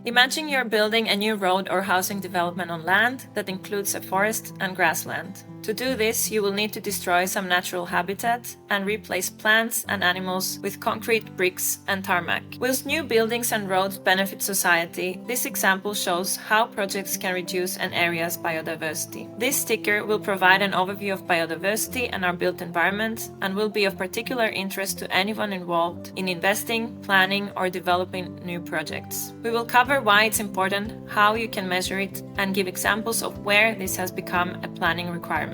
Imagine you're building a new road or housing development on land that includes a forest and grassland. To do this, you will need to destroy some natural habitat and replace plants and animals with concrete, bricks, and tarmac. Whilst new buildings and roads benefit society, this example shows how projects can reduce an area's biodiversity. This sticker will provide an overview of biodiversity and our built environment and will be of particular interest to anyone involved in investing, planning, or developing new projects. We will cover why it's important, how you can measure it, and give examples of where this has become a planning requirement.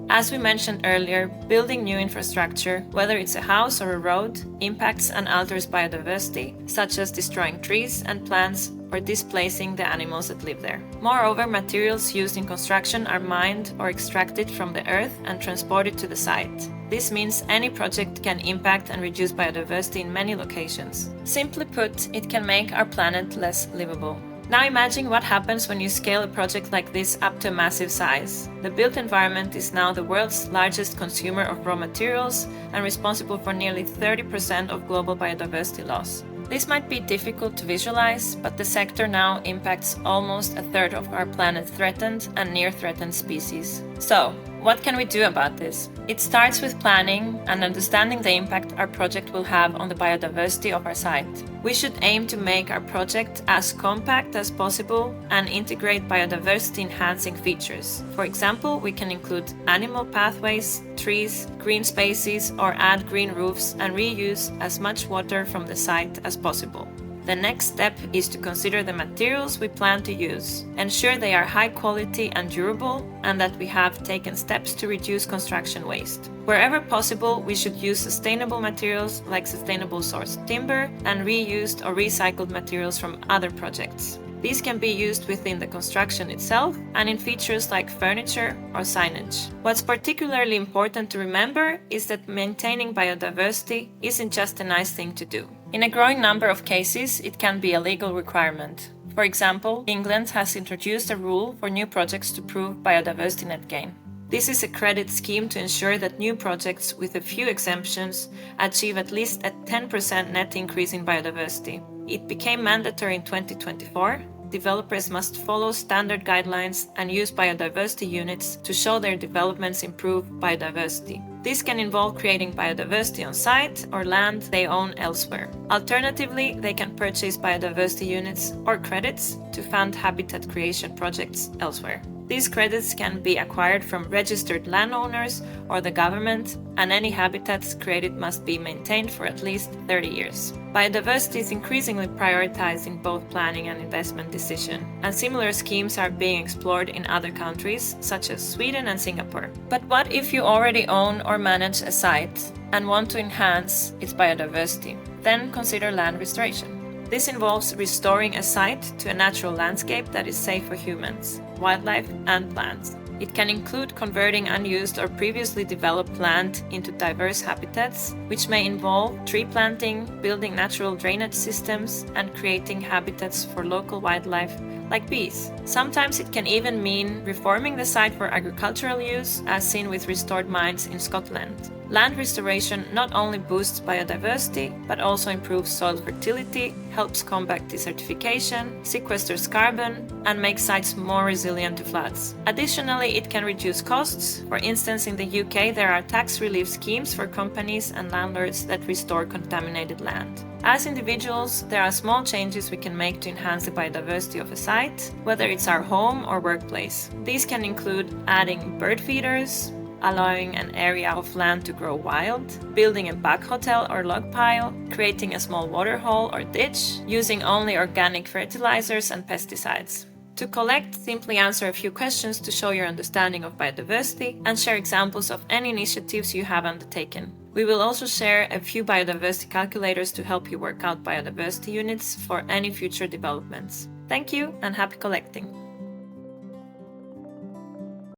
As we mentioned earlier, building new infrastructure, whether it's a house or a road, impacts and alters biodiversity, such as destroying trees and plants or displacing the animals that live there. Moreover, materials used in construction are mined or extracted from the earth and transported to the site. This means any project can impact and reduce biodiversity in many locations. Simply put, it can make our planet less livable. Now imagine what happens when you scale a project like this up to a massive size. The built environment is now the world's largest consumer of raw materials and responsible for nearly 30% of global biodiversity loss. This might be difficult to visualize, but the sector now impacts almost a third of our planet's threatened and near-threatened species. So, what can we do about this? It starts with planning and understanding the impact our project will have on the biodiversity of our site. We should aim to make our project as compact as possible and integrate biodiversity-enhancing features. For example, we can include animal pathways, trees, green spaces, or add green roofs and reuse as much water from the site as possible. The next step is to consider the materials we plan to use, ensure they are high quality and durable, and that we have taken steps to reduce construction waste. Wherever possible, we should use sustainable materials like sustainable sourced timber and reused or recycled materials from other projects. These can be used within the construction itself and in features like furniture or signage. What's particularly important to remember is that maintaining biodiversity isn't just a nice thing to do. In a growing number of cases, it can be a legal requirement. For example, England has introduced a rule for new projects to prove biodiversity net gain. This is a credit scheme to ensure that new projects, with a few exemptions, achieve at least a 10% net increase in biodiversity. It became mandatory in 2024. Developers must follow standard guidelines and use biodiversity units to show their developments improve biodiversity. This can involve creating biodiversity on site or land they own elsewhere. Alternatively, they can purchase biodiversity units or credits to fund habitat creation projects elsewhere. These credits can be acquired from registered landowners or the government, and any habitats created must be maintained for at least 30 years. Biodiversity is increasingly prioritized in both planning and investment decisions, and similar schemes are being explored in other countries, such as Sweden and Singapore. But what if you already own or manage a site and want to enhance its biodiversity? Then consider land restoration. This involves restoring a site to a natural landscape that is safe for humans, wildlife, and plants. It can include converting unused or previously developed land into diverse habitats, which may involve tree planting, building natural drainage systems, and creating habitats for local wildlife like bees. Sometimes it can even mean reforming the site for agricultural use, as seen with restored mines in Scotland. Land restoration not only boosts biodiversity, but also improves soil fertility, helps combat desertification, sequesters carbon, and makes sites more resilient to floods. Additionally, it can reduce costs. For instance, in the UK, there are tax relief schemes for companies and landlords that restore contaminated land. As individuals, there are small changes we can make to enhance the biodiversity of a site, whether it's our home or workplace. These can include adding bird feeders, allowing an area of land to grow wild, building a bug hotel or log pile, creating a small water hole or ditch, using only organic fertilizers and pesticides. To collect, simply answer a few questions to show your understanding of biodiversity and share examples of any initiatives you have undertaken. We will also share a few biodiversity calculators to help you work out biodiversity units for any future developments. Thank you and happy collecting!